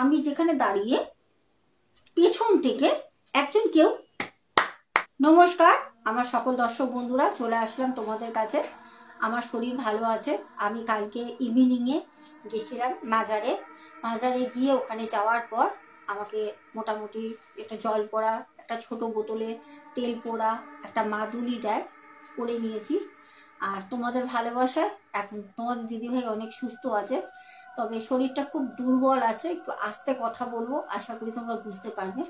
আমি যেখানে দাঁড়িয়ে পেছন থেকে একজন কেউ, নমস্কার আমার সকল দর্শক বন্ধুরা, চলে আসলাম তোমাদের কাছে। আমার শরীর ভালো আছে। আমি কালকে ইভিনিংয়ে গেছিলাম মাজারে গিয়ে ওখানে যাওয়ার পর আমাকে মোটামুটি একটা জল পড়া, একটা ছোট বোতলে তেল পোড়া, একটা মাদুলি দেয়, করে নিয়েছি। আর তোমাদের ভালোবাসায় এখন তোমাদের দিদিভাই অনেক সুস্থ আছে, তবে শরীরটা খুব দুর্বল আছে। একটু আস্তে কথা বলবো, আশা করি তোমরা বুঝতে পারবে।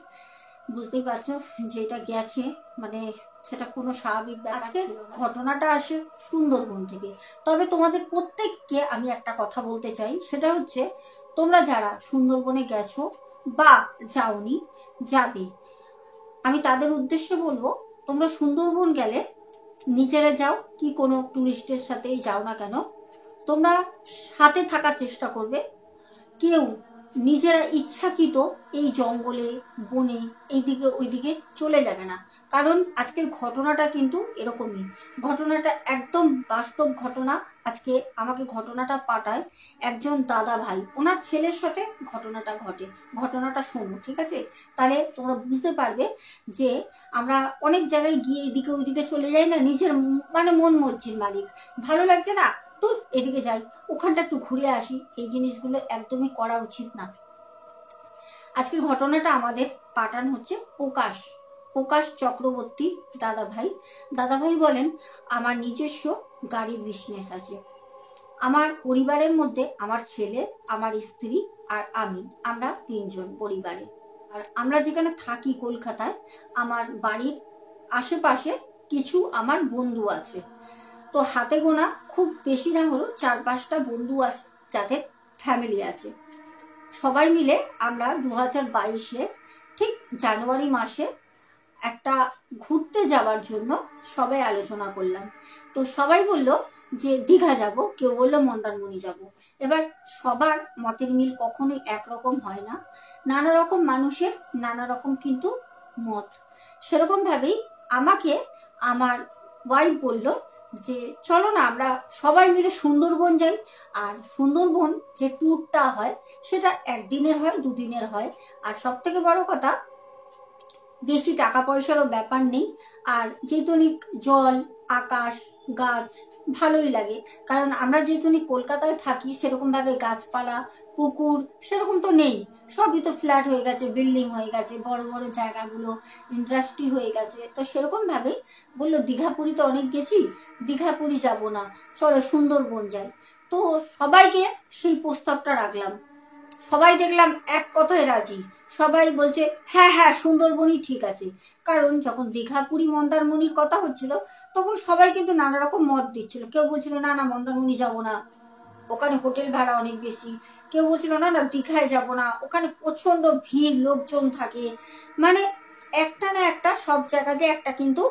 বুঝতেই পারছো যেটা গেছে মানে সেটা কোনো স্বাভাবিক ব্যাপার। আজকে ঘটনাটা আসে সুন্দরবন থেকে। তবে তোমাদের প্রত্যেককে আমি একটা কথা বলতে চাই, সেটা হচ্ছে তোমরা যারা সুন্দরবনে গেছো বা যাওনি, যাবে, আমি তাদের উদ্দেশ্যে বলবো, তোমরা সুন্দরবন গেলে নিজেরা যাও কি কোনো টুরিস্টের সাথেই যাও না কেন, তোমরা সাথে থাকার চেষ্টা করবে। কেউ নিজেরা ইচ্ছাকৃত এই জঙ্গলে বনে এইদিকে ওইদিকে চলে যাবে না, কারণ আজকের ঘটনাটা কিন্তু এরকমই। ঘটনাটা একদম বাস্তব ঘটনা। আজকে আমাকে ঘটনাটা পাঠায় একজন দাদা ভাই, ওনার ছেলের সাথে ঘটনাটা ঘটে। ঘটনাটা শোনো, ঠিক আছে? তাহলে তোমরা বুঝতে পারবে যে আমরা অনেক জায়গায় গিয়ে এদিকে ওইদিকে চলে যাই না, নিজের মানে মন মর্জির মালিক, ভালো লাগছে না তো এদিকে যাই, ওখানটা একটু ঘুরে আসি। এই জিনিসগুলো একদমই করা উচিত না। আজকের ঘটনাটা আমাদের পাঠান হচ্ছে প্রকাশ চক্রবর্তী দাদাভাই বলেন, আমার নিজস্ব গাড়ির বিজনেস আছে। আমার পরিবারের মধ্যে আমার ছেলে, আমার স্ত্রী আর আমরা 3 জন পরিবারে। আর আমরা যেখানে থাকি কলকাতায়, আমার বাড়ির আশেপাশে কিছু আমার বন্ধু আছে। তো হাতে গোনা খুব বেশি না হলেও 4-5টা বন্ধু আছে যাদের ফ্যামিলি আছে। সবাই মিলে আমরা 2022-এ ঠিক জানুয়ারি মাসে একটা ঘুরতে যাওয়ার জন্য সবাই আলোচনা করলাম। তো সবাই বলল যে দীঘা যাব, কেউ বললো মন্দারমণি যাব। এবার সবার মতের মিল কখনোই একরকম হয় না, নানা রকম মানুষের নানা রকম কিন্তু মত। সেরকম ভাবেই আমাকে আমার ওয়াইফ বলল যে চলো না আমরা সবাই মিলে সুন্দরবন যাই। আর সুন্দরবন যে ট্যুরটা হয় সেটা 1 দিনের হয়, 2 দিনের হয়। আর সব থেকে বড় কথা, বেশি টাকা পয়সারও ব্যাপার নেই। আর যেহেতুনিক জল, আকাশ, গাছ ভালোই লাগে, কারণ আমরা যেহেতুনিক কলকাতায় থাকি, সেরকম ভাবে গাছপালা, পুকুর সেরকম তো নেই। সবই তো ফ্ল্যাট হয়ে গেছে, বিল্ডিং হয়ে গেছে, বড় বড় জায়গাগুলো ইন্ডাস্ট্রি হয়ে গেছে। তো সেরকম ভাবে বললো দীঘা পুরী তো অনেক গেছি, দীঘা পুরী যাবো না, চলো সুন্দরবন যাই। তো সবাইকে সেই প্রস্তাবটা রাখলাম। সবাই দেখলাম এক কথায় রাজি। সবাই বলছে হ্যাঁ হ্যাঁ সুন্দরবনই ঠিক আছে। কারণ যখন দীঘা পুরী মন্দারমণির কথা হচ্ছিল, তখন সবাই কিন্তু নানা রকম মত দিচ্ছিল। কেউ বলছিল না না মন্দারমণি যাবো না, ওখানে হোটেল ভাড়া অনেক বেশি। কেউ বলছিল না না দীঘায় যাবো না, ওখানে প্রচন্ড ভিড়, লোকজন থাকে। মানে একটা না একটা সব জায়গাতে একটা কিন্তু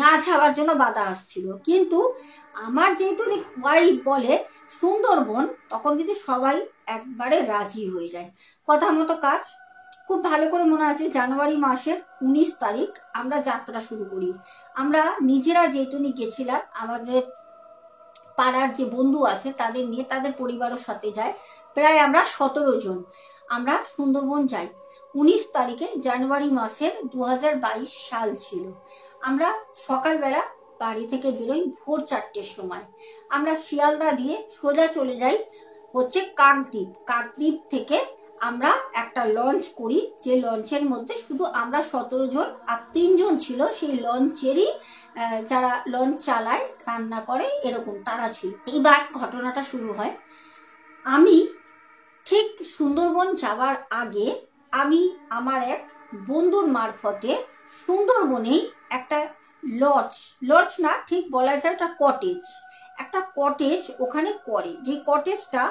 না যাওয়ার জন্য বাধা আসছিল। কিন্তু আমার যেহেতু ওয়াইফ বলে সুন্দরবন, তখন কিন্তু সবাই একবারে রাজি হয়ে যায়। কথা মতো কাজ। খুব ভালো করে মনে আছে, জানুয়ারি মাসের 19 তারিখ আমরা যাত্রা শুরু করি। আমরা নিজেরা যেহেতু গেছিলাম, আমাদের পাড়ার যে বন্ধু আছে তাদের নিয়ে, তাদের পরিবারের সাথে যায়। প্রায় আমরা 17 জন আমরা সুন্দরবন যাই। 19 তারিখে জানুয়ারি মাসের 2022 সাল ছিল। আমরা সকালবেলা বাড়ি থেকে বেরোই ভোর 4টের সময়। আমরা শিয়ালদা দিয়ে সোজা চলে যাই হচ্ছে কাকদ্বীপ থেকে আমরা একটা লঞ্চ করি, যে লঞ্চের মধ্যে শুধু আমরা 17 জন, আর 3 জন ছিল সেই লঞ্চেরই যারা লঞ্চ চালায়, রান্না করে, এরকম তারা ছিল। এইবার ঘটনাটা শুরু হয়। আমি ঠিক সুন্দরবন যাওয়ার আগে আমি আমার এক বন্ধুর মারফতে সুন্দরবনেই একটা লজ না ঠিক বলা যায়, একটা কটেজ ওখানে করে। যে কটেজটা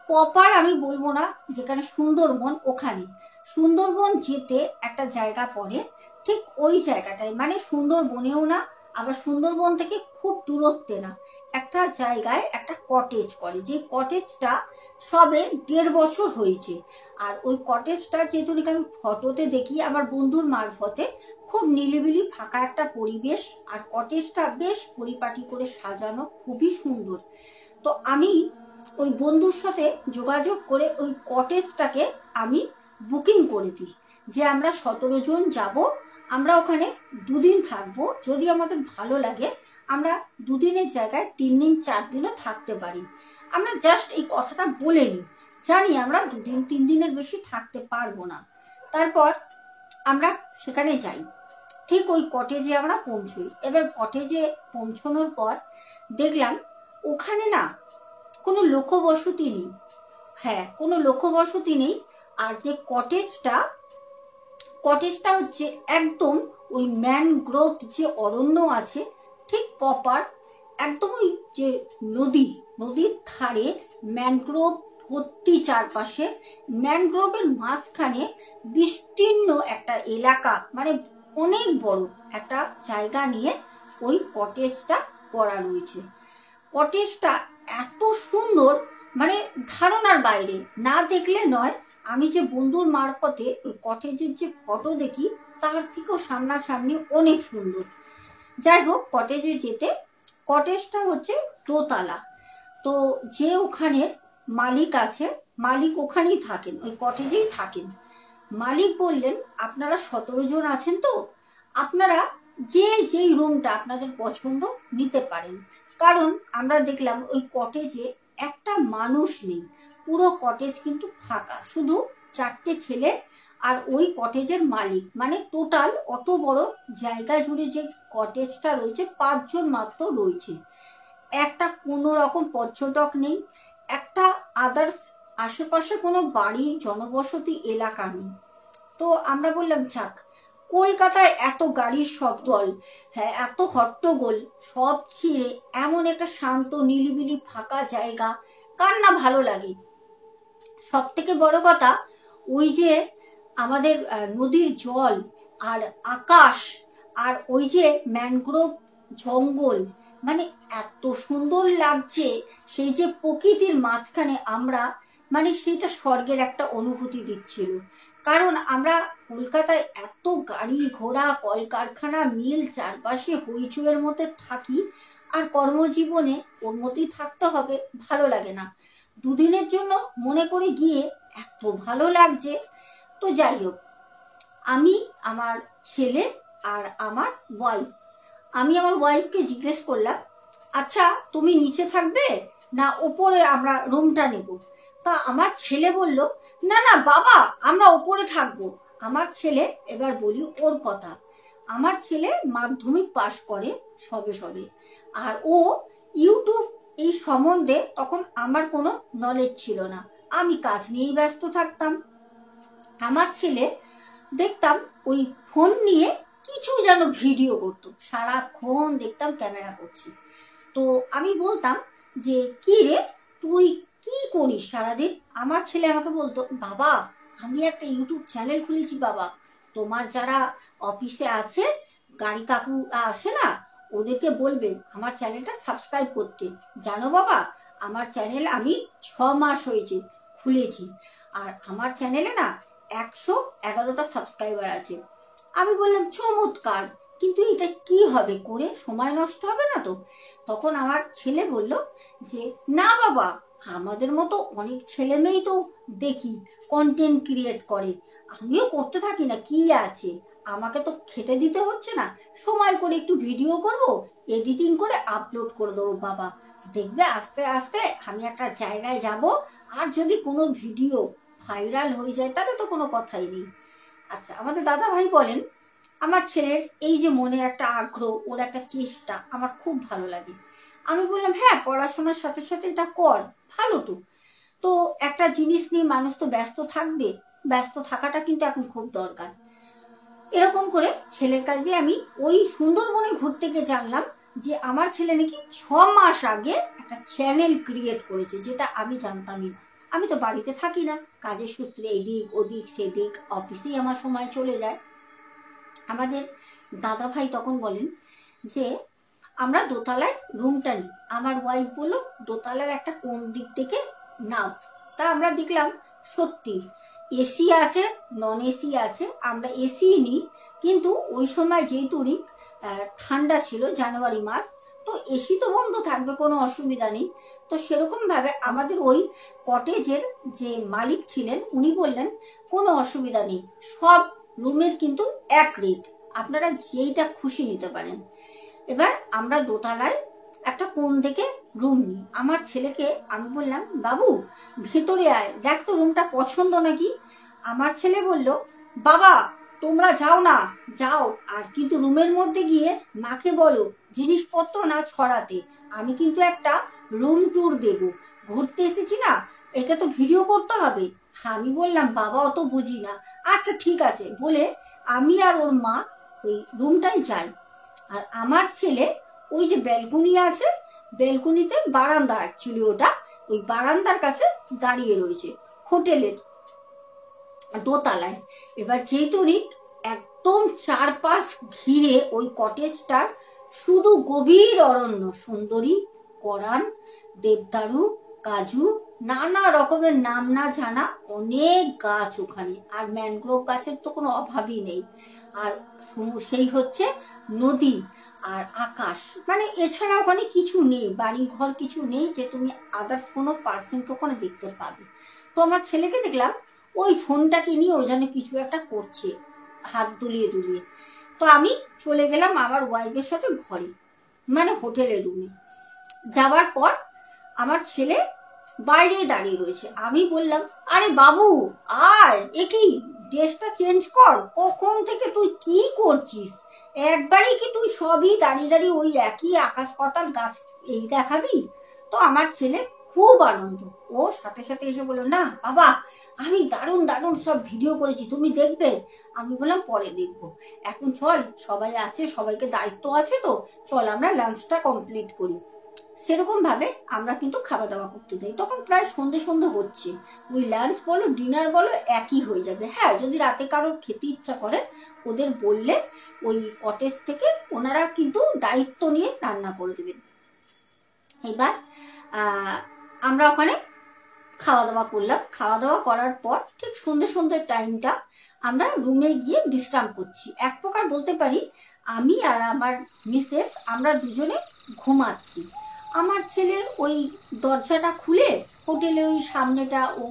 প্রপার আমি বলবো না যেখানে সুন্দরবন, ওখানে সুন্দরবন যেতে একটা জায়গা পড়ে, ঠিক ওই জায়গাটায়, মানে সুন্দরবনেও না আবার সুন্দরবন থেকে খুব দূরত্বে না, একটা জায়গায় একটা কটেজ করে। যে কটেজটা সবে 1.5 বছর হয়েছে। আর ওই কটেজটা যেহেতু আমি ফটোতে দেখি আমার বন্ধুর মারফতে, খুব নিলিবিলি ফাঁকা একটা পরিবেশ, আর কটেজটা বেশ পরিপাটি করে সাজানো, খুবই সুন্দর। তো আমি ওই বন্ধুর সাথে যোগাযোগ করে ওই কটেজটাকে আমি বুকিং করে দিই যে আমরা 17 জন যাব, আমরা ওখানে 2 দিন থাকবো। যদি আমাদের ভালো লাগে আমরা 2 দিনের জায়গায় 3 দিন 4 দিনও থাকতে পারি। আমরা জাস্ট এই কথাটা বলে নিই, জানি আমরা 2 দিন 3 দিনের বেশি থাকতে পারবো না। তারপর আমরা সেখানে যাই, ঠিক ওই কটেজে আমরা পৌঁছই। এবার কটেজে পৌঁছানোর পর দেখলাম ওখানে না কোনো লোকবসতি নেই। হ্যাঁ, কোনো লোকবসতি নেই। আর যে কটেজটা হচ্ছে একদম ওই ম্যানগ্রোভ যে অরণ্য আছে ঠিক প্রপার একদম ওই যে নদীর ধারে ম্যানগ্রোভ ভর্তি, চারপাশে ম্যানগ্রোভের মাঝখানে বিস্তীর্ণ একটা এলাকা, মানে অনেক বড় একটা জায়গা নিয়ে ওই কটেজটা করা রয়েছে। কটেজটা এত সুন্দর, মানে ধারণার বাইরে, না দেখলে নয়। আমি যে বন্ধুর মারফতে ওই কটেজের যে ফটো দেখি তার থেকেও সামনাসামনি অনেক সুন্দর। যাই হোক, কটেজে যেতে, কটেজটা হচ্ছে দোতলা। তো যে ওখানের মালিক আছে, মালিক ওখানেই থাকেন, ওই কটেজেই থাকেন। মালিক বললেন আপনারা 17 জন আছেন, তো আপনারা যেই রুমটা আপনাদের পছন্দ নিতে পারেন। কারণ আমরা দেখলাম ওই কটেজে একটা মানুষ নেই, পুরো কটেজ কিন্তু ফাঁকা, শুধু 4টে ছেলে আর ওই কটেজের মালিক। মানে টোটাল অত বড় জায়গা জুড়ে যে কটেজটা রয়েছে 5 জন মাত্র রয়েছে। একটা কোনো রকম পর্যটক নেই, একটা আদার্স আশেপাশে কোনো বাড়ি জনবসতি এলাকা নেই। তো আমরা বললাম যাক, কলকাতায় এত গাড়ির শব্দল, হ্যাঁ এত হট্টগোল, সব ছিঁড়ে এমন একটা শান্ত নিরিবিলি ফাঁকা জায়গা কার না ভালো লাগে। সব থেকে বড় কথা, ওই যে আমাদের নদীর জল আর আকাশ আর ওই যে ম্যানগ্রোভ জঙ্গল, মানে এত সুন্দর লাগছে। সেই যে প্রকৃতির মাঝখানে আমরা, মানে সেইটা স্বর্গের একটা অনুভূতি দিচ্ছিল। কারণ আমরা কলকাতায় এত গাড়ি ঘোড়া, কলকারখানা, মিল চারপাশে হইচইয়ের মধ্যে থাকি, আর কর্মজীবনে ওর মধ্যেই থাকতে হবে, ভালো লাগে না। 2 দিনের জন্য মনে করে গিয়ে এত ভালো লাগছে। তো যাই হোক, আমি, আমার ছেলে আর আমার ওয়াইফ, আমি আমার ওয়াইফকে জিজ্ঞেস করলাম আচ্ছা তুমি নিচে থাকবে না ওপরে আমরা রুমটা নেব? তা আমার ছেলে বলল না না বাবা, আমরা ওপরে থাকবো। আমার ছেলে, এবার বলি ওর কথা, আমার ছেলে মাধ্যমিক পাশ করে সবে, আর ও ইউটিউব এই সম্বন্ধে তখন আমার কোনো নলেজ ছিল না, আমি কাজ নিয়েই ব্যস্ত থাকতাম। আমার ছেলে দেখতাম ওই ফোন নিয়ে কিছু যেন ভিডিও করতো, সারাক্ষণ দেখতাম ক্যামেরা করছি। তো আমি বলতাম যে কি রে তুই কি করিস সারাদিন? আমার ছেলে আমাকে বলতো বাবা আমি একটা ইউটিউব চ্যানেল খুলেছি বাবা, তোমার যারা অফিসে আছে গাড়ি কাকু আসে না, ওদেরকে বলবে আমার চ্যানেলটা সাবস্ক্রাইব করতে। জানো বাবা, আমার চ্যানেল আমি 6 মাস হয়েছে খুলেছি, আর আমার চ্যানেলে না 111টা সাবস্ক্রাইবার আছে। আমি বললাম চমৎকার, কিন্তু এটা কি হবে করে, সময় নষ্ট হবে না তো? তখন আমার ছেলে বলল যে না বাবা, আমাদের মতো অনেক ছেলে মেয়েই তো দেখি কন্টেন্ট ক্রিয়েট করে, আমিও করতে থাকি না, কি আছে, আমাকে তো খেতে দিতে হচ্ছে না, সময় করে একটু ভিডিও করব, এডিটিং করে আপলোড করে দেবো বাবা, দেখবে আস্তে আস্তে আমি একটা জায়গায় যাব, আর যদি কোনো ভিডিও ভাইরাল হয়ে যায় তাহলে তো কোনো কথাই নেই। আচ্ছা, আমাদের দাদা ভাই বলেন আমার ছেলের এই যে মনে একটা আগ্রহ, ওর একটা চেষ্টা আমার খুব ভালো লাগে। আমি বললাম হ্যাঁ পড়াশোনার সাথে সাথে এটা কর, ভালো তো। তো একটা জিনিস নিয়ে মানুষ তো ব্যস্ত থাকবে, ব্যস্ত থাকাটা কিন্তু এখন খুব দরকার। এরকম করে ছেলের কাছ দিয়ে আমি ওই সুন্দরবনে ঘুরতে গিয়ে জানলাম যে আমার ছেলে নাকি 6 মাস আগে একটা চ্যানেল ক্রিয়েট করেছে, যেটা আমি জানতামই না। আমি তো বাড়িতে থাকি না, কাজের সূত্রে এদিক ওদিক সেদিক, অফিসেই আমার সময় চলে যায়। আমাদের দাদা ভাই তখন বলেন যে আমরা দোতলায় রুমটা নিই। আমার ওয়াইফ বলল দোতলার একটা কোন দিক থেকে নাও। তা আমরা দেখলাম সত্যি এসি আছে, নন এসি আছে, আমরা এসি নিই। কিন্তু ওই সময় যেহেতু ঠান্ডা ছিল, জানুয়ারি মাস, তো এসি তো বন্ধ থাকবে, কোনো অসুবিধা নেই। তো সেরকমভাবে আমাদের ওই কটেজের যে মালিক ছিলেন উনি বললেন কোনো অসুবিধা নেই, সব রুমের কিন্তু এক রেট, আপনারা যেইটা খুশি নিতে পারেন। এবার আমরা দোতলায় একটা কোণ থেকে রুম নিই। আমার ছেলেকে আমি বললাম, বাবু ভেতরে আয়, দেখ তো রুমটা পছন্দ নাকি। আমার ছেলে বলল, বাবা তোমরা যাও না, যাও, আর কিন্তু রুমের মধ্যে গিয়ে মাকে বলো জিনিসপত্র না ছড়াতে, আমি কিন্তু একটা রুম ট্যুর দেব, ঘুরতে এসেছি না, এটা তো ভিডিও করতে হবে। আমি বললাম, বাবা অত বুঝি না, আচ্ছা ঠিক আছে বলে আমি আর ওর মা ওই রুমটাই যাই। আর আমার ছেলে ওই যে ব্যালকনি আছে, ব্যালকনিতে বারান্দা, অ্যাকচুয়ালি ওটা ওই বারান্দার কাছে দাঁড়িয়ে রয়েছে হোটেলের দোতলায়। এবার যেহেতু একদম চারপাশ ঘিরে ওই কটেজটার শুধু গভীর অরণ্য, সুন্দরী, করান, দেবদারু, কাজু, নানা রকমের নাম না জানা অনেক গাছ ওখানে, আর ম্যানগ্রোভ গাছের তো কোনো অভাবই নেই। আর সেই হচ্ছে নদী আর আকাশ, মানে এছাড়া ওখানে কিছু নেই, বাড়ি ঘর কিছু নেই যে তুমি আদার্স কোনো পার্সন ওখানে দেখতে পাবে। তো আমার ছেলেকে দেখলাম ওই ফোনটাকে নিয়ে ওই জন্য কিছু একটা করছে, হাত দুলিয়ে দুলিয়ে। তো আমি চলে গেলাম আমার ওয়াইফের সাথে ঘরে, মানে হোটেলের রুমে। যাওয়ার পর আমার ছেলে বাইরে দাঁড়িয়ে রয়েছে। আমি বললাম, আরে বাবু আয়, এ কি ড্রেসটা চেঞ্জ কর, কখন থেকে তুই কি করছিস, একবারই কি তুই সবই দাঁড়িয়ে দাঁড়িয়ে ওই একই আকাশ পাতাল গাছ এই দেখাবি। তো আমার ছেলে খুব আনন্দ, ও সাথে সাথে এসে বললো, না বাবা আমি দারুণ দারুণ সব ভিডিও করেছি, তুমি দেখবে। আমি বললাম পরে দেখবো, এখন চল সবাই আছে, সবাইকে দায়িত্ব আছে, তো চল আমরা লাঞ্চটা কমপ্লিট করি। সেরকম ভাবে আমরা কিন্তু খাওয়া দাওয়া করতে যাই। তখন প্রায় সন্ধে সন্ধে হচ্ছে, ওই লাঞ্চ বলো ডিনার বলো একই হয়ে যাবে। হ্যাঁ, যদি রাতে কারোর খেতে ইচ্ছা করে ওদের বললে ওই কটেজ থেকে ওনারা কিন্তু দায়িত্ব নিয়ে রান্না করে দেবেন। এবার আমরা ওখানে খাওয়া দাওয়া করলাম। খাওয়া দাওয়া করার পর ঠিক সন্ধে সন্ধ্যের টাইমটা আমরা রুমে গিয়ে বিশ্রাম করছি, এক প্রকার বলতে পারি আমি আর আমার মিসেস আমরা দুজনে ঘুমাচ্ছি। আমার ছেলে ওই দরজাটা খুলে হোটেলের ওই সামনেটা ও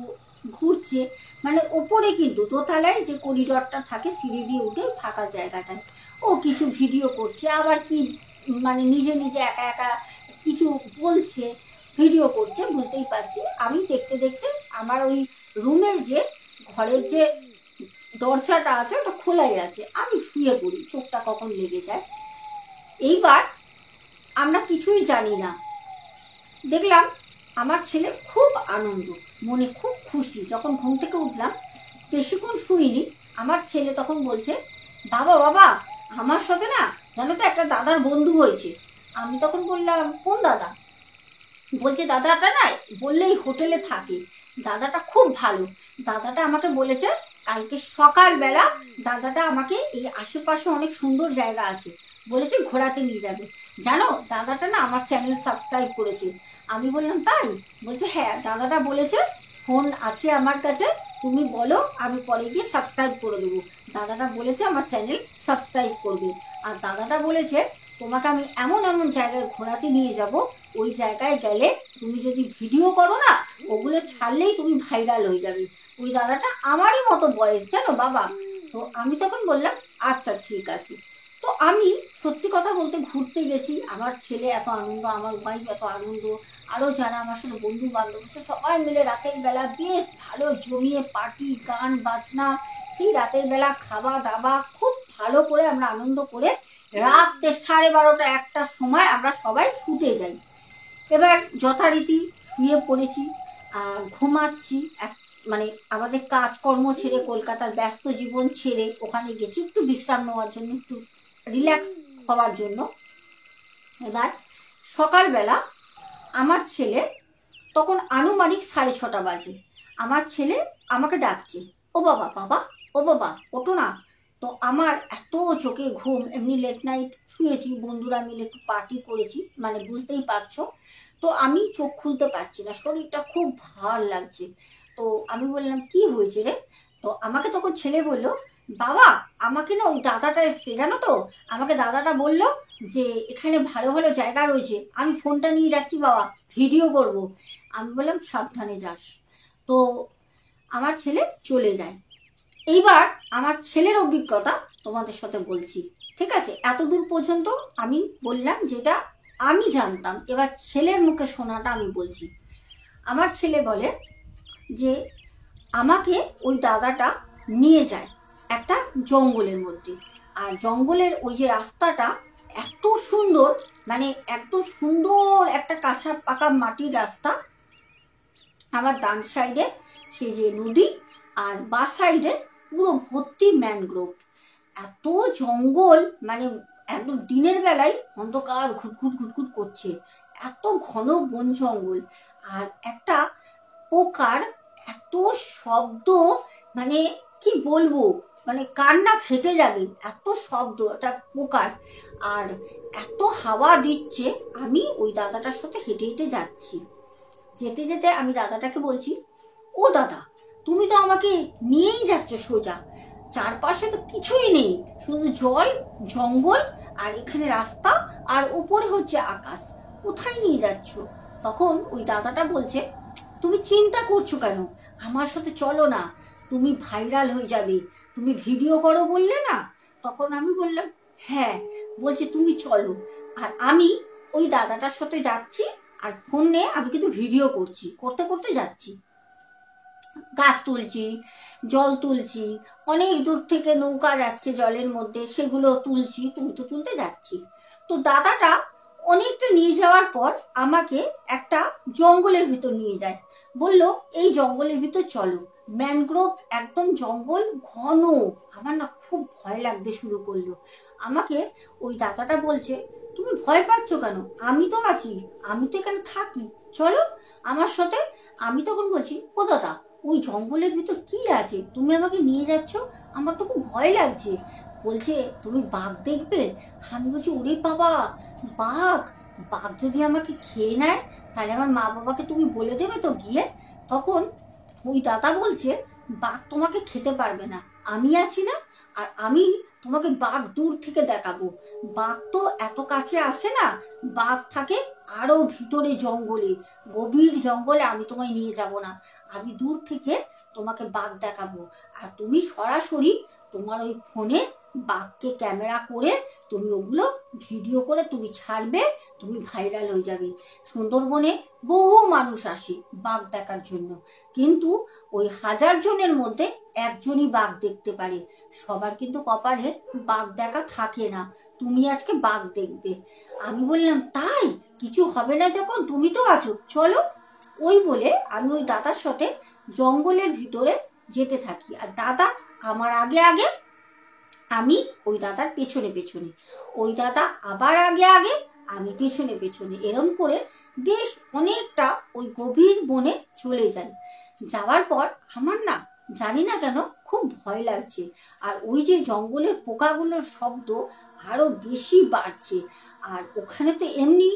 ঘুরছে, মানে ওপরে কিন্তু দোতলায় যে করিডরটা থাকে সিঁড়ি দিয়ে উঠে ফাঁকা জায়গাটায় ও কিছু ভিডিও করছে, আবার কি মানে নিজে নিজে একা একা কিছু বলছে, ভিডিও করছে, বুঝতেই পারছি। আমি দেখতে দেখতে আমার ওই রুমের যে ঘরের যে দরজাটা আছে ওটা খোলাই আছে, আমি শুয়ে পড়ি, চোখটা কখন লেগে যায়। এইবার আমরা কিছুই জানি না, দেখলাম আমার ছেলে খুব আনন্দ, মনে খুব খুশি। যখন ঘুম থেকে উঠলাম, বেশিক্ষণ শুইনি, আমার ছেলে তখন বলছে, বাবা বাবা আমার সাথে না জানো তো একটা দাদার বন্ধু হয়েছে। আমি তখন বললাম, কোন দাদা? বলছে দাদাটা না বললেই হোটেলে থাকে, দাদাটা খুব ভালো, দাদাটা আমাকে বলেছে কালকে সকালবেলা দাদাটা আমাকে এই আশেপাশে অনেক সুন্দর জায়গা আছে বলেছে ঘোরাতে নিয়ে যাবে। জানো দাদাটা না আমার চ্যানেল সাবস্ক্রাইব করেছে। আমি বললাম তাই? বলছে হ্যাঁ, দাদাটা বলেছে ফোন আছে আমার কাছে, তুমি বলো আমি পরে গিয়ে সাবস্ক্রাইব করে দেবো। দাদাটা বলেছে আমার চ্যানেল সাবস্ক্রাইব করবে, আর দাদাটা বলেছে তোমাকে আমি এমন এমন জায়গায় ঘোরাতে নিয়ে যাব, ওই জায়গায় গেলে তুমি যদি ভিডিও করো না ওগুলো ছাড়লেই তুমি ভাইরাল হয়ে যাবে। ওই দাদাটা আমারই মতো বয়স জানো বাবা। তো আমি তখন বললাম আচ্ছা ঠিক আছে। তো আমি সত্যি কথা বলতে ঘুরতে গেছি, আমার ছেলে এত আনন্দ, আমার ওয়াইফ এত আনন্দ, আরও যারা আমার সাথে বন্ধু বান্ধব সবাই মিলে রাতের বেলা বেশ ভালো জমিয়ে পার্টি, গান বাজনা, সেই রাতের বেলা খাওয়া দাওয়া খুব ভালো করে আমরা আনন্দ করে রাত্রে 12:30 1টার সময় আমরা সবাই শুতে যাই। এবার যথারীতি শুয়ে পড়েছি, ঘুমাচ্ছি। মানে আমাদের কাজকর্ম ছেড়ে, কলকাতার ব্যস্ত জীবন ছেড়ে ওখানে গেছি একটু বিশ্রাম নেওয়ার জন্য, একটু রিল্যাক্স হওয়ার জন্য। এবার সকালবেলা আমার ছেলে তখন আনুমানিক 6:30 বাজে, আমার ছেলে আমাকে ডাকছে, ও বাবা বাবা ও বাবা ওঠো না। তো আমার এত চোখে ঘুম, এমনি লেট নাইট শুয়েছি, বন্ধুরা মিলে একটু পার্টি করেছি, মানে বুঝতেই পারছো। তো আমি চোখ খুলতে পারছি না, শরীরটা খুব ভার লাগছে। তো আমি বললাম কি হয়েছে রে? তো আমাকে তখন ছেলে বলল, বাবা আমাকে না ওই দাদাটা এসছে জানো তো, আমাকে দাদাটা বলল যে এখানে ভালো ভালো জায়গা রয়েছে, আমি ফোনটা নিয়ে যাচ্ছি বাবা, ভিডিও করব। আমি বললাম সাবধানে যাস। তো আমার ছেলে চলে যায়। এইবার আমার ছেলের অভিজ্ঞতা তোমাদের সাথে বলছি, ঠিক আছে? এতদূর পর্যন্ত আমি বললাম যেটা আমি জানতাম, এবার ছেলের মুখে শোনাটা আমি বলছি। আমার ছেলে বলে যে আমাকে ওই দাদাটা নিয়ে যায় একটা জঙ্গলের মধ্যে, আর জঙ্গলের ওই যে রাস্তাটা এত সুন্দর, মানে এত সুন্দর একটা কাঁচা পাকা মাটির রাস্তা। আমার ডান সাইডে সেই যে নদী, আর বা সাইডে পুরো ভর্তি ম্যানগ্রোভ। এত জঙ্গল, মানে একদম দিনের বেলায় অন্ধকার ঘুটঘুট ঘুটঘুট করছে, এত ঘন বন জঙ্গল। আর একটা পোকার এত শব্দ, মানে কি বলবো, মানে কান্না ফেটে যাবে এত শব্দ একটা পোকার। আর এত হাওয়া দিচ্ছে, আমি ওই দাদাটার সাথে হেঁটে হেঁটে যাচ্ছি। যেতে যেতে আমি দাদাটাকে বলছি, ও দাদা তুমি তো আমাকে নিয়েই যাচ্ছ সোজা, চারপাশে তো কিছুই নেই, শুধু জল, জঙ্গল, আর এখানে রাস্তা, আর ওপরে হচ্ছে আকাশ, কোথায় নিয়ে যাচ্ছ? তখন ওই দাদাটা বলছে, তুমি চিন্তা করছো কেন, আমার সাথে চলো না, তুমি ভাইরাল হয়ে যাবে, তুমি ভিডিও করো বললে না। তখন আমি বললাম হ্যাঁ। বলছে তুমি চলো। আর আমি ওই দাদাটার সাথে যাচ্ছি, আর ফোনে আমি কিন্তু ভিডিও করছি, করতে করতে যাচ্ছি, গাছ তুলছি, জল তুলছি, অনেক দূর থেকে নৌকা যাচ্ছে জলের মধ্যে, সেগুলো তুলছি, তুলতে তুলতে যাচ্ছি। তো দাদাটা অনেকটা নিয়ে যাওয়ার পর আমাকে একটা জঙ্গলের ভিতর নিয়ে যায়, বলল এই জঙ্গলের ভিতর চলো, ম্যানগ্রোভ একদম জঙ্গল ঘন। আমার না খুব ভয় লাগতে শুরু করলো। আমাকে ওই দাদাটা বলছে, তুমি ভয় পাচ্ছ কেন, আমি তো আছি, আমি তো এখানে থাকি, চলো আমার সাথে। আমি তখন বলছি, ও দাদা ওই জঙ্গলের ভিতর কি আছে, তুমি আমাকে নিয়ে যাচ্ছ, আমার তো খুব ভয় লাগছে। বলছে তুমি বাঘ দেখবে। আমি বলছি ওরে বাবা, বাঘ, বাঘ যদি আমাকে খেয়ে নেয় তাহলে আমার মা বাবাকে তুমি বলে দেবে তো গিয়ে। তখন ওই দাদা বলছে, বাঘ তোমাকে খেতে পারবে না, আমি আছি না, আর আমি তোমাকে বাঘ দূর থেকে দেখাবো। বাঘ তো এত কাছে আসে না, বাঘ থাকে আরো ভিতরে জঙ্গলে, গভীর জঙ্গলে, আমি তোমায় নিয়ে যাব না, আমি দূর থেকে তোমাকে বাঘ দেখাবো। আর তুমি সরাসরি তোমার ওই ফোনে বাঘকে ক্যামেরা করে তুমি ওগুলো ভিডিও করে তুমি ছাড়বে, তুমি ভাইরাল হয়ে যাবে। সুন্দরবনে বহু মানুষ আসে বাঘ দেখার জন্য, কিন্তু ওই 1000 জনের মধ্যে একজনই বাঘ দেখতে পারে, সবার কিন্তু কপালে বাঘ দেখা থাকে না। তুমি আজকে বাঘ দেখবে। আমি বললাম তাই, কিছু হবে না যখন, তুমি তো আছো, চলো। ওই বলে আমি ওই দাদার সাথে জঙ্গলের ভিতরে যেতে থাকি, আর দাদা আমার আগে আগে, আমি ওই দাদার পেছনে পেছনে, ওই দাদা আবার আগে আগে, আমি পেছনে পেছনে, এরম করে বেশ অনেকটা ওই গভীর বনে চলে যাই। যাওয়ার পর আমার না জানি না কেন খুব ভয় লাগছে, আর ওই যে জঙ্গলের পোকাগুলোর শব্দ আরো বেশি বাড়ছে। আর ওখানে তো এমনি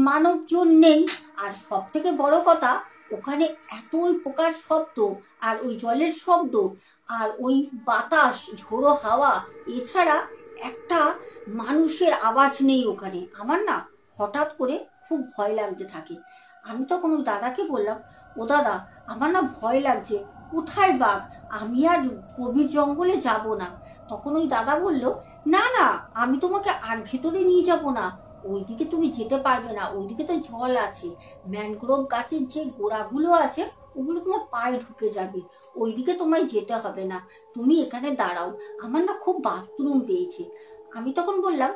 মানবজন নেই, আর সব থেকে বড় কথা ওখানে এত ওই পোকার শব্দ, আর ওই জলের শব্দ, আর ওই বাতাস, ঝোড়ো হাওয়া, এছাড়া একটা মানুষের আওয়াজ নেই ওখানে। আমার না হঠাৎ করে খুব ভয় লাগতে থাকে। আমি তখন ওই দাদাকে বললাম, ও দাদা আমার না ভয় লাগছে, কোথায় বাঘ, আমি আর গভীর জঙ্গলে যাব না। তখন ওই দাদা বলল, না না আমি তোমাকে আর ভেতরে নিয়ে যাব না, ওইদিকে তুমি যেতে পারবে না, ওইদিকে তো জল আছে, ম্যানগ্রোভ গাছের যে গোড়াগুলো আছে ওগুলো তোমার পায়ে ঢুকে যাবে, ওইদিকে তোমায় যেতে হবে না, তুমি এখানে দাঁড়াও, আমার না খুব বাথরুম পেয়েছে। আমি তখন বললাম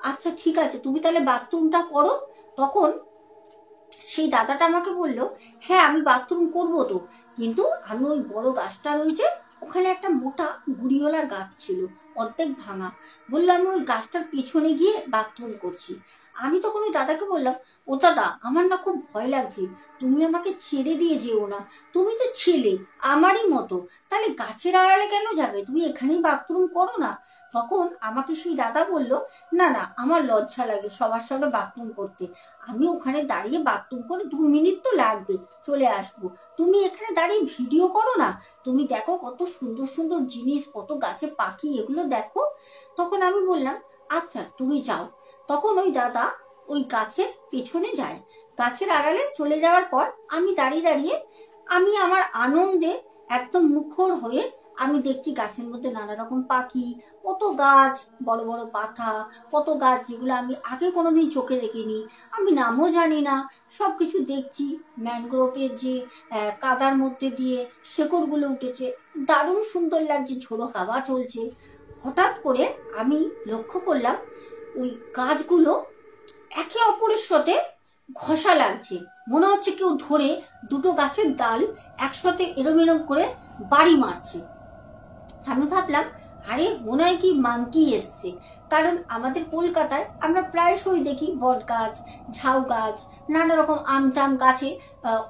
আচ্ছা ঠিক আছে, তুমি তাহলে বাথরুমটা করো। তখন সেই দাদাটা আমাকে বলল, হ্যাঁ আমি বাথরুম করবো তো, কিন্তু আমি ওই বড় গাছটা রয়েছে ওখানে একটা মোটা গুড়িওয়ালা গাছ ছিল, অর্ধেক ভাঙা, বললো আমি ওই গাছটার পেছনে গিয়ে বাথরুম করছি। আমি তখন ওই দাদাকে বললাম, ও দাদা আমার না খুব ভয় লাগছে, তুমি আমাকে ছেড়ে দিয়ে যেও না, তুমি তো ছেলে আমারই মতো, তাহলে গাছের আড়ালে কেন যাবে, তুমি এখানেই বাথরুম করো না। তখন আমাকে সেই দাদা বলল, না না আমার লজ্জা লাগে সবার সামনে বাথরুম করতে, আমি ওখানে দাঁড়িয়ে বাথরুম করে 2 মিনিট তো লাগবে, চলে আসবো, তুমি এখানে দাঁড়িয়ে ভিডিও করো না, তুমি দেখো কত সুন্দর সুন্দর জিনিস, কত গাছে পাখি, এগুলো দেখো। তখন আমি বললাম, আচ্ছা তুমি যাও। তখন ওই দাদা ওই গাছের পেছনে যায়, গাছের আড়ালে চলে যাওয়ার পর আমি দাঁড়িয়ে দাঁড়িয়ে আমি আমার আনন্দে একদম মুখর হয়ে আমি দেখছি গাছের মধ্যে নানা রকম পাখি, কত গাছ, বড় বড় পাতা, কত গাছ যেগুলো আমি আগে কোনোদিন চোখে দেখিনি, আমি নামও জানি না, সব কিছু দেখছি। ম্যানগ্রোভের যে কাদার মধ্যে দিয়ে শেকড়গুলো উঠেছে, দারুণ সুন্দর লাগছে, ঝোড়ো হাওয়া চলছে। হঠাৎ করে আমি লক্ষ্য করলাম ওই গাছগুলো একে অপরের সাথে ঘষা লাগছে, মনে হচ্ছে কেউ ধরে দুটো গাছের ডাল একসাথে এরম এরম করে বাড়ি মারছে। আমি ভাবলাম, আরে মনে হয় কি মাংকি এসছে, কারণ আমাদের কলকাতায় আমরা প্রায়শই দেখি বট গাছ, ঝাউ গাছ, নানা রকম আমজাম গাছে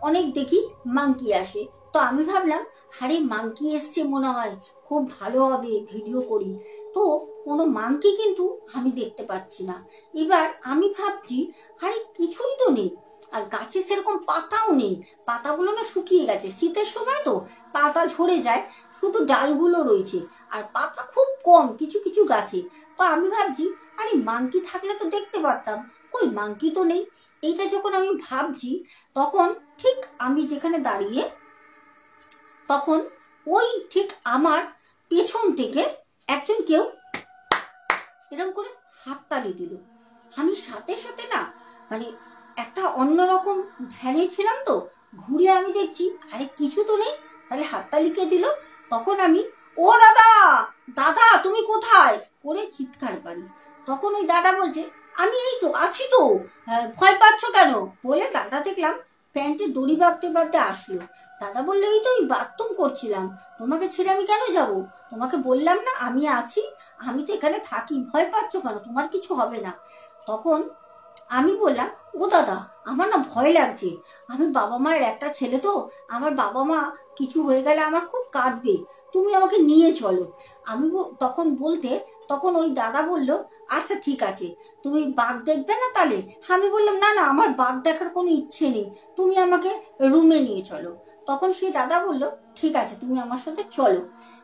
অনেক দেখি মাংকি আসে। তো আমি ভাবলাম, আরে মাংকি এসছে মনে হয়, খুব ভালো হবে ভিডিও করি। তো কোনো মাংকি কিন্তু আমি দেখতে পাচ্ছি না। এবার আমি ভাবছি, আরে কিছুই তো নেই, আর গাছে সেরকম পাতাও নেই, পাতাগুলো না শুকিয়ে গেছে, শীতের সময় তো পাতা ঝরে যায়, শুধু ডালগুলো রয়েছে, আর পাতা খুব কম কিছু কিছু গাছে। তো আমি ভাবছি, আরে মাংকি থাকলে তো দেখতে পারতাম, কই মাংকি তো নেই। এইটা যখন আমি ভাবছি, তখন ঠিক আমি যেখানে দাঁড়িয়ে, তখন ওই ঠিক আমার পেছন থেকে একজন কেউ এরকম করে হাততালি দিল। আমি সাথে সাথে না মানে একটা অন্যরকম ধ্যানে ছিলাম, তো ঘুরে আমি দেখছি আরে কিছু তো নেই, তাহলে হাততালি কে দিল। তখন আমি, ও দাদা, দাদা তুমি কোথায় করে চিৎকার পারি। তখন ওই দাদা বলছে, আমি এই তো আছি তো, ভয় পাচ্ছ কেন বলে দাদা দেখলাম প্যান্টে দড়ি বাঁধতে বাঁধতে আসলো। দাদা বললো, এই তো আমি বাথরুম করছিলাম, তোমাকে ছেড়ে আমি কেন যাব, তোমাকে বললাম না আমি আছি, আমি তো এখানে থাকি, ভয় পাচ্ছ কেন, তোমার কিছু হবে না। তখন আমি বললাম, ও দাদা আমার না ভয় লাগছে, আমি বাবা মায়ের একটা ছেলে তো, আমার বাবা মা কিছু হয়ে গেলে আমার খুব কাঁদবে, তুমি আমাকে নিয়ে চলো। আমি তখন বলতে, তখন ওই দাদা বলল, আচ্ছা ঠিক আছে, তুমি বাঘ দেখবে না তাহলে। আমি বললাম, না না আমার বাঘ দেখার কোনো ইচ্ছে নেই, তুমি আমাকে রুমে নিয়ে চলো। তখন সেই দাদা বলল, ঠিক আছে তুমি আমার সাথে চলো।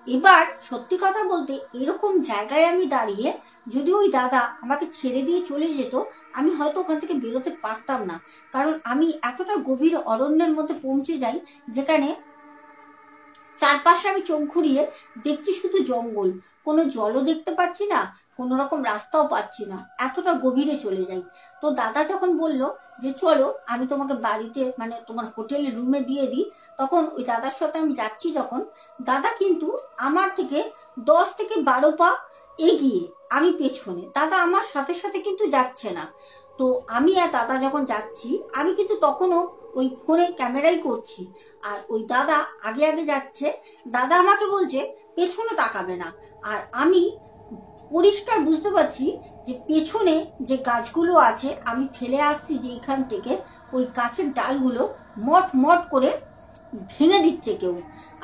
এবার সত্যি কথা বলতে এরকম জায়গায় আমি দাঁড়িয়ে যদি ওই দাদা আমাকে ছেড়ে দিয়ে চলে যেত, আমি হয়তো ওখান থেকে বেরোতে পারতাম না, কারণ আমি এতটা গভীর অরণ্যের মধ্যে পৌঁছে যাই যেখানে চারপাশে আমি চোখ ঘুরিয়ে দেখছি শুধু জঙ্গল, কোনো জলও দেখতে পাচ্ছি না, কোনো রকম রাস্তাও পাচ্ছি না, এতটা গভীরে চলে যাই। তো দাদা যখন বলল যে চলো আমি তোমাকে বাড়িতে মানে তোমার হোটেলে রুমে দিয়ে দিই, তখন ওই দাদার সাথে আমি যাচ্ছি যখন, দাদা কিন্তু আমার থেকে 10 থেকে 12 পা এগিয়ে, আমি পেছনে, দাদা আমার সাথে সাথে কিন্তু যাচ্ছে না। তো আমি আর দাদা যখন যাচ্ছি, আমি কিন্তু তখনও ওই ফোনে ক্যামেরাই করছি, আর ওই দাদা আগে আগে যাচ্ছে। দাদা আমাকে বলছে পেছনে তাকাবে না, আর আমি পরিষ্কার বুঝতে পারছি যে পেছনে যে গাছগুলো আছে আমি ফেলে আসছি যে এখান থেকে, ওই গাছের ডালগুলো মট মট করে ভেঙে দিচ্ছে কেউ,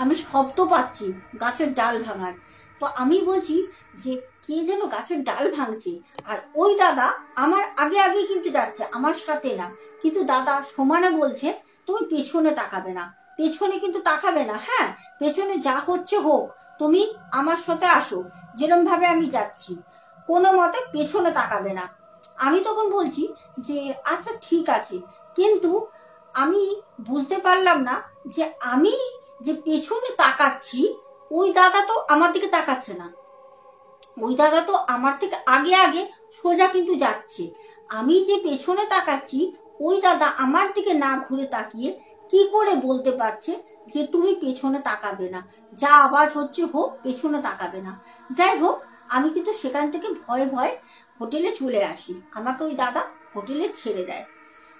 আমি শব্দ পাচ্ছি গাছের ডাল ভাঙার। তো আমি বলছি যে কে যেন গাছের ডাল ভাঙছে, আর ওই দাদা আমার আগে আগে কিন্তু যাচ্ছে, আমার সাথে না, কিন্তু দাদা সমানে বলছে তুমি পেছনে তাকাবে না, পেছনে কিন্তু তাকাবে না, হ্যাঁ পেছনে যা হচ্ছে হোক, তুমি আমার সাথে আসো, যেরকম ভাবে আমি যাচ্ছি, কোনো মতে পেছনে তাকাবে না। আমি তখন বলছি যে আচ্ছা ঠিক আছে, কিন্তু আমি বুঝতে পারলাম না যে আমি যে পেছনে তাকাচ্ছি ওই দাদা তো আমার দিকে তাকাচ্ছে না, ওই দাদা তো আমার থেকে আগে আগে সোজা কিন্তু যাচ্ছে, আমি যে পেছনে তাকাচ্ছি ওই দাদা আমার দিকে না ঘুরে তাকিয়ে কি করে বলতে পারছে যে তুমি পেছনে তাকাবে না, যা আওয়াজ হচ্ছে হোক পেছনে তাকাবে না। যাই হোক, আমি কিন্তু সেখান থেকে ভয়ে ভয়ে হোটেলে চলে আসি, আমাকে ওই দাদা হোটেলে ছেড়ে দেয়।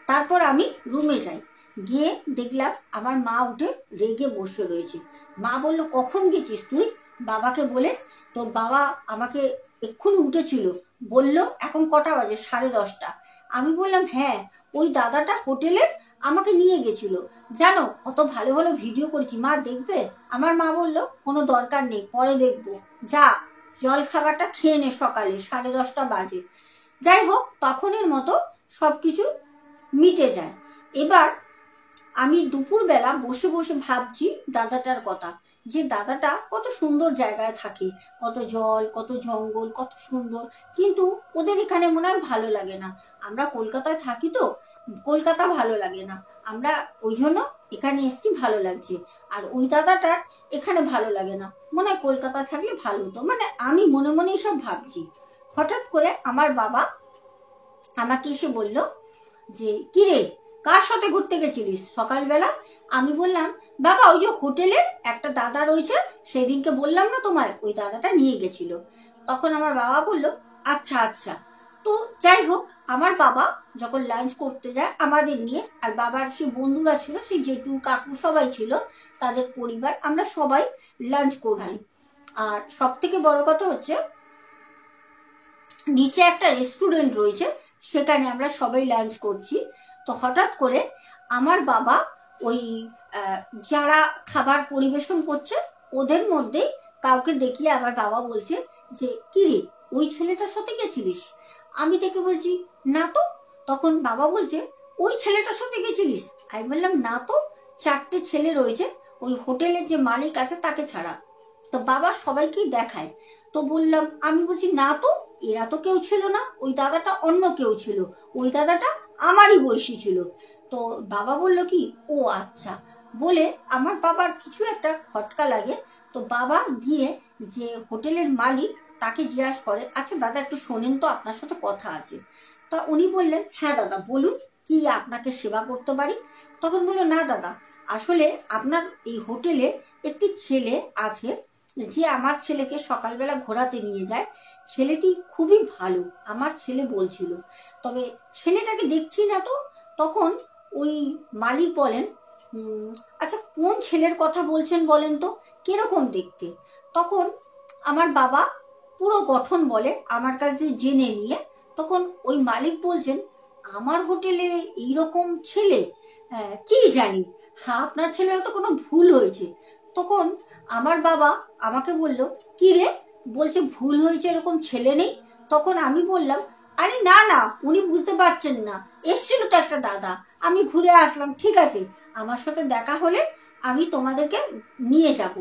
তারপর আমি রুমে যাই, গিয়ে দেখলাম আমার মা উঠে রেগে বসে রয়েছে। মা বলল, কখন গেছিস তুই বাবাকে বলে, তোর বাবা আমাকে এক্ষুনি উঠেছিল, বলল এখন কটা বাজে, 10:30। আমি বললাম হ্যাঁ, ওই দাদাটা হোটেলের আমাকে নিয়ে গেছিল, জানো কত ভালো ভালো ভিডিও করেছি, মা দেখবে? আমার মা বলল কোনো দরকার নেই, পরে দেখবো, যা জল খাবারটা খেয়ে নে, সকালে 10:30 বাজে। যাই হোক, তখনের মতো সবকিছু মিটে যায়। এবার আমি দুপুরবেলা বসে বসে ভাবছি দাদাটার কথা, যে দাদাটা কত সুন্দর জায়গায় থাকে, কত জল, কত জঙ্গল, কত সুন্দর, কিন্তু ওদের এখানে মনে হয় ভালো লাগে না। আমরা কলকাতায় থাকি তো, কলকাতা ভালো লাগে না, আমরা ওই জন্য এখানে এসছি, ভালো লাগছে। আর ওই দাদাটার এখানে ভালো লাগে না, মনে হয় কলকাতা থাকলে ভালো হতো, মানে আমি মনে মনে সব ভাবছি। হঠাৎ করে আমার বাবা আমাকে এসে বলল যে কিরে, কার সাথে ঘুরতে গেছিলিস সকালবেলা? আমি বললাম বাবা, ওই যে হোটেলের একটা দাদা রয়েছে, সেদিনকে বললাম না তোমায়, ওই দাদাটা নিয়ে গেছিল। তখন আমার বাবা বলল আচ্ছা আচ্ছা। তো যাই হোক, আমার বাবা যখন লাঞ্চ করতে যায় আমাদের নিয়ে, আর বাবার সে বন্ধুরা ছিল, সে জেঠু কাকু সবাই ছিল, তাদের পরিবার, আমরা সবাই লাঞ্চ করছি। আর সব থেকে বড় কথা হচ্ছে, নিচে একটা রেস্টুরেন্ট রয়েছে, সেখানে আমরা সবাই লাঞ্চ করছি। তো হঠাৎ করে আমার বাবা ওই যারা খাবার পরিবেশন করছে ওদের মধ্যে কাউকে দেখিয়ে আমার বাবা বলছে যে কিরে, ওই ছেলেটার সাথে গেছিলিস? আমি দেখে বলছি না তো। তখন বাবা বলছে ওই ছেলেটার সাথে গেছিলিস? আমি বললাম না তো, 4টে ছেলে রয়েছে, ওই হোটেলের যে মালিক আছে তাকে ছাড়া। তো বাবা সবাইকেই দেখায়। তো বললাম, আমি বলছি না তো, এরা তো কেউ ছিল না, ওই দাদাটা অন্য কেউ ছিল, ওই দাদাটা আমারই বয়সী ছিল। তো বাবা বলল কি, ও আচ্ছা, বলে আমার বাবার কিছু একটা খটকা লাগে। তো বাবা গিয়ে যে হোটেলের মালিক তাকে জিজ্ঞাসা করে, আচ্ছা দাদা একটু শোনেন তো, আপনার সাথে কথা আছে। তা উনি বললেন হ্যাঁ দাদা বলুন, কি আপনাকে সেবা করতে পারি? তখন বললো না দাদা, আসলে আপনার এই হোটেলে একটি ছেলে আছে, যে আমার ছেলেকে সকালবেলা ঘোরাতে নিয়ে যায়, ছেলেটি খুবই ভালো, আমার ছেলে বলছিল, তবে ছেলেটাকে দেখছি না তো। তখন ওই মালিক বলেন আচ্ছা কোন ছেলের কথা বলছেন বলেন তো, কিরকম দেখতে? তখন আমার বাবা পুরো গঠন বলে আমার কাছে জেনে নিয়ে, তখন ওই মালিক বলছেন আমার হোটেলে এইরকম ছেলে, কি জানি, হ্যাঁ আপনার ছেলের তো কোনো ভুল হয়েছে। তখন আমার বাবা আমাকে বলল কি রে, বলছে ভুল হয়েছে, এরকম ছেলে নেই। তখন আমি বললাম আরে না না, উনি বুঝতে পারছেন না, এসছিল তো একটা দাদা, আমি ঘুরে আসলাম, ঠিক আছে, আমার সাথে দেখা হলে আমি তোমাদেরকে নিয়ে যাব,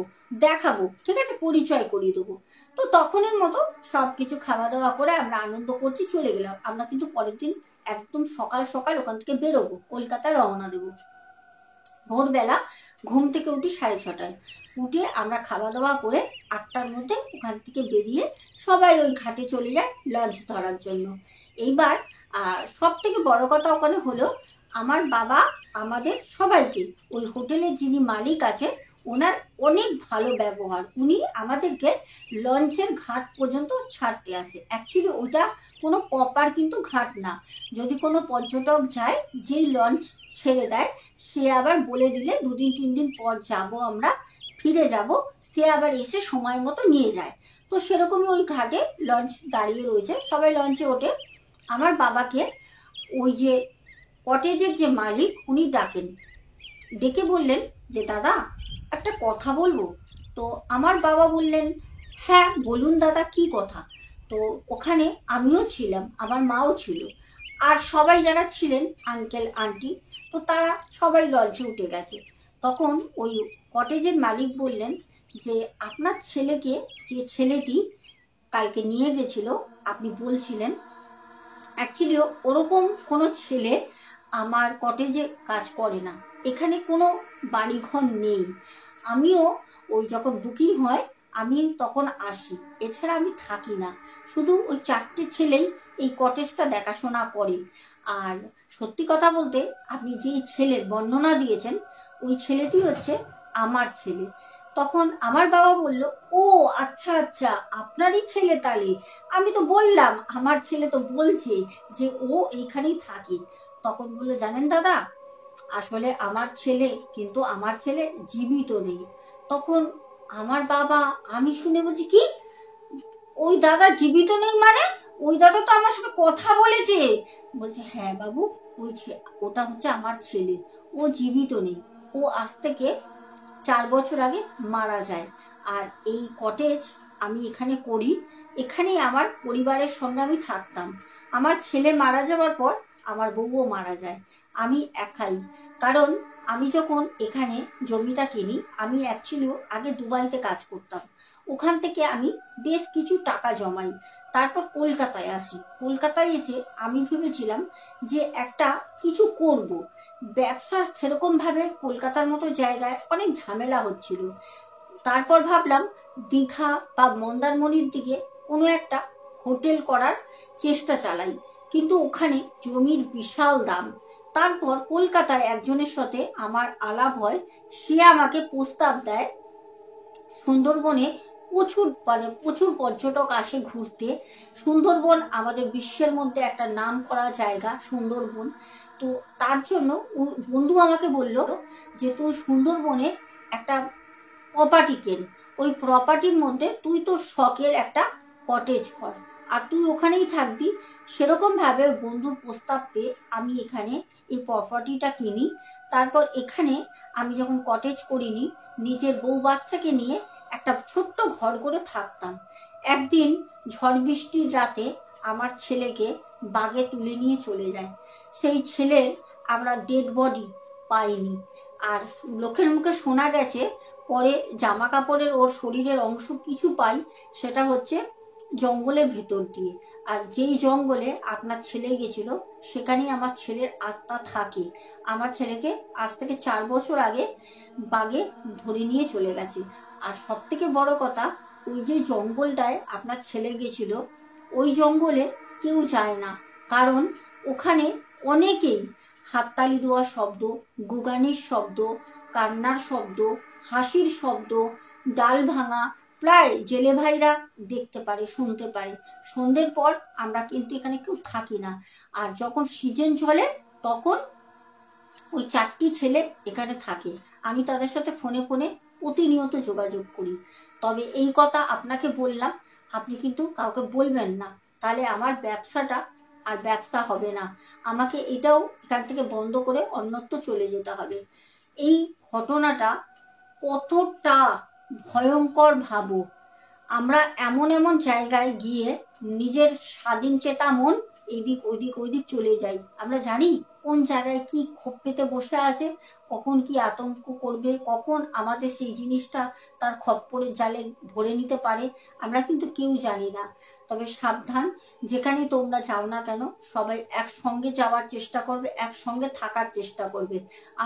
দেখাবো, ঠিক আছে, পরিচয় করিয়ে দেবো। তো তখনের মতো সবকিছু খাওয়া দাওয়া করে আমরা আনন্দ করছি, চলে গেলাম। আমরা কিন্তু পরের দিন একদম সকাল সকাল ওখান থেকে বেরোবো, কলকাতায় রওনা দেবো। ভোরবেলা ঘুম থেকে উঠি 6:30টায়, উঠে আমরা খাওয়া দাওয়া করে 8টার মধ্যে ওখান থেকে বেরিয়ে সবাই ওই ঘাটে চলে যায় লঞ্চ ধরার জন্য। এইবার সব থেকে বড় কথা ওখানে হলো, আমার বাবা আমাদের সবাইকে, ওই হোটেলের যিনি মালিক আছে ওনার অনেক ভালো ব্যবহার, উনি আমাদেরকে লঞ্চের ঘাট পর্যন্ত ছাড়তে আসে। অ্যাকচুয়ালি ওইটা কোনো প্রপার কিন্তু ঘাট না, যদি কোনো পর্যটক যায়, যেই লঞ্চ ছেড়ে দেয় সে আবার বলে দিলে 2-3 দিন পর যাব আমরা, ফিরে যাব, সে আবার এসে সময় মতো নিয়ে যায়। তো সেরকমই ওই ঘাটে লঞ্চ দাঁড়িয়ে রয়েছে, সবাই লঞ্চে ওঠে। আমার বাবাকে ওই যে কটেজের যে মালিক উনি ডাকেন, ডেকে বললেন যে দাদা একটা কথা বলবো। তো আমার বাবা বললেন হ্যাঁ বলুন দাদা, কি কথা? তো ওখানে আমিও ছিলাম, আমার মাও ছিল, আর সবাই যারা ছিলেন আঙ্কেল আন্টি, তো তারা সবাই লঞ্চে উঠে গেছে। তখন ওই কটেজের মালিক বললেন যে আপনার ছেলেকে, যে ছেলেটি কালকে নিয়ে গেছিল আপনি বলছিলেন, অ্যাকচুয়ালি ওরকম কোনো ছেলে আমার কটেজে কাজ করে না, এখানে কোনো বাড়িঘর নেই, আমিও ওই যখন বুকিং হয় আমি তখন আসি, এছাড়া আমি থাকি না, শুধু ওই 4টে ছেলেই এই কটেজটা দেখাশোনা করে। আর সত্যি কথা বলতে আপনি যেই ছেলের বর্ণনা দিয়েছেন ওই ছেলেটি হচ্ছে আমার ছেলে। তখন আমার বাবা বলল ও আচ্ছা আচ্ছা, আপনারই ছেলে তাহলে, আমি তো বললাম আমার ছেলে তো বলছে যে ও এইখানেই থাকে। তখন বললো জানেন দাদা, আসলে আমার ছেলে, কিন্তু আমার ছেলে জীবিত নেই। তখন আমার বাবা, আমি শুনে বলছি কি, ওই দাদা জীবিত নেই মানে? ওই দাদা তো আমার সাথে কথা বলেছে। বলছে হ্যাঁ বাবু, ওটা হচ্ছে আমার ছেলে, ও জীবিত নেই, ও আজ থেকে 4 বছর আগে মারা যায়। আর এই কটেজ আমি এখানে করি, এখানেই আমার পরিবারের সঙ্গে আমি থাকতাম। আমার ছেলে মারা যাওয়ার পর আমার বউও মারা যায়, আমি একাই। কারণ আমি যখন এখানে জমিটা কিনি, আমি অ্যাকচুয়ালি আগে দুবাইতে কাজ করতাম। ওখান থেকে আমি বেশ কিছু টাকা জমাই, তারপর কলকাতায় আসি। কলকাতায় এসে আমি ভেবেছিলাম যে একটা কিছু করব। ব্যবসা সেরকমভাবে কলকাতার মতো জায়গায় অনেক ঝামেলা হচ্ছিল। তারপর ভাবলাম দীঘা বা মন্দারমণির দিকে কোনো একটা হোটেল করার চেষ্টা চালাই, কিন্তু ওখানে জমির বিশাল দাম। তারপর কলকাতায় একজনের সাথে আমার আলাপ হয়, সে আমাকে প্রস্তাব দেয় সুন্দরবনে প্রচুর পর্যটক আসে ঘুরতে। সুন্দরবন আমাদের বিশ্বের মধ্যে একটা নাম করা জায়গা সুন্দরবন। তো তার জন্য বন্ধু আমাকে বলল যে তুই সুন্দরবনে একটা প্রপার্টি কেন, ওই প্রপার্টির মধ্যে তুই তোর শখের একটা কটেজ কর, আর তুই ওখানেই থাকবি। সেরকম ভাবে বন্ধুর প্রস্তাব পেয়ে আমি এখানে এই প্রপার্টিটা কিনি। তারপর এখানে আমি যখন কটেজ করিনি, নিজের বউ বাচ্চাকে নিয়ে একটা ছোট্ট ঘর করে থাকতাম। একদিন ঝড় বৃষ্টির রাতে আমার ছেলেকে বাগে তুলে নিয়ে চলে যায়। সেই ছেলের আমরা ডেড বডি পাইনি। আর লোকের মুখে শোনা গেছে পরে জামা কাপড়ের ওর শরীরের অংশ কিছু পাই, সেটা হচ্ছে জঙ্গলের ভেতর দিয়ে। আর যেই জঙ্গলে আপনার ছেলে গেছিল সেখানেই আমার ছেলের আত্মা থাকে। আমার ছেলেকে আজ থেকে 4 বছর আগে বাগে ধরে নিয়ে চলে গেছে। আর সব থেকে বড় কথা, ওই যে জঙ্গলটায় আপনার ছেলে গেছিল, ওই জঙ্গলে কেউ যায় না। কারণ ওখানে অনেকেই হাততালি দেওয়ার শব্দ, গুগানির শব্দ, কান্নার শব্দ, হাসির শব্দ, ডাল ভাঙা প্রায় জেলে ভাইরা দেখতে পারে, শুনতে পারে। সন্ধ্যের পর আমরা কিন্তু এখানে কেউ থাকি না। আর যখন সিজন চলে তখন ওই 4টি ছেলে এখানে থাকে। আমি তাদের সাথে ফোনে ফোনে প্রতিনিয়ত যোগাযোগ করি। তবে এই কথা আপনাকে বললাম, আপনি কিন্তু কাউকে বলবেন না, তাহলে আমার ব্যবসাটা আর ব্যবসা হবে না। আমাকে এটাও এখান থেকে বন্ধ করে অন্যত্র চলে যেতে হবে। এই ঘটনাটা কতটা ভয়ঙ্কর ভাবো। আমরা এমন এমন জায়গায় গিয়ে নিজের স্বাধীন চেতা মন এদিক ওইদিক চলে যাই। আমরা জানি কোন জায়গায় কি ক্ষোভ পেতে বসে আছে, কখন কি আতঙ্ক করবে, কখন আমাদের সেই জিনিসটা তার খপ্পরের জালে ধরে নিতে পারে, আমরা কিন্তু কেউ জানি না। তবে সাবধান, যেখানে তোমরা যাও না কেন সবাই একসঙ্গে যাওয়ার চেষ্টা করবে, একসঙ্গে থাকার চেষ্টা করবে।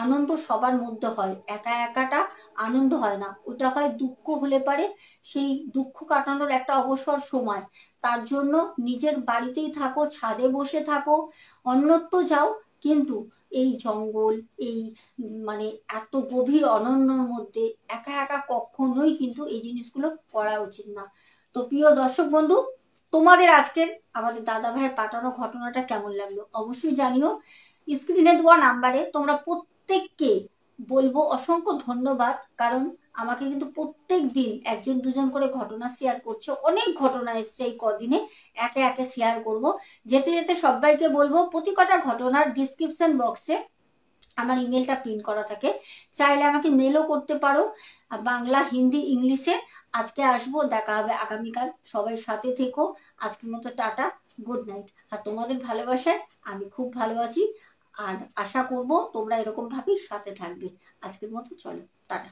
আনন্দ সবার মধ্যে হয়, একা একাটা আনন্দ হয় না। ওটা হয় দুঃখ হলে পারে, সেই দুঃখ কাটানোর একটা অবসর সময়। তার জন্য নিজের বাড়িতেই থাকো, ছাদে বসে থাকো, অন্যত্র যাও, কিন্তু এই জঙ্গল, এই মানে এত গভীর অরণ্যর মধ্যে একা একা কখনোই কিন্তু এই জিনিসগুলো করা উচিত না। তো প্রিয় দর্শক বন্ধু, তোমাদের আজকের আমাদের দাদা ভাইয়ের পাঠানো ঘটনাটা কেমন লাগলো অবশ্যই জানিও। স্ক্রিনে দেওয়া নাম্বারে তোমরা প্রত্যেককে বলবো অসংখ্য ধন্যবাদ। কারণ আমাকে কিন্তু প্রত্যেক দিন একজন দুজন করে ঘটনা শেয়ার করছে, অনেক ঘটনা এসছে এই কদিনে, একে একে শেয়ার করব। যেতে যেতে সবাইকে বলবো প্রতি কটা ঘটনার ডিসক্রিপশন বক্সে আমার ইমেলটা প্রিন্ট করা থাকে, চাইলে আমাকে মেলও করতে পারো, বাংলা হিন্দি ইংলিশে। আজকে আসবো, দেখা হবে আগামীকাল। সবাই সাথে থেকো। আজকের মতো টাটা, গুড নাইট। আর তোমাদের ভালোবাসায় আমি খুব ভালো আছি, আর আশা করব তোমরা এরকম ভাবেই সাথে থাকবে। আজকের মতো চলো, টাটা।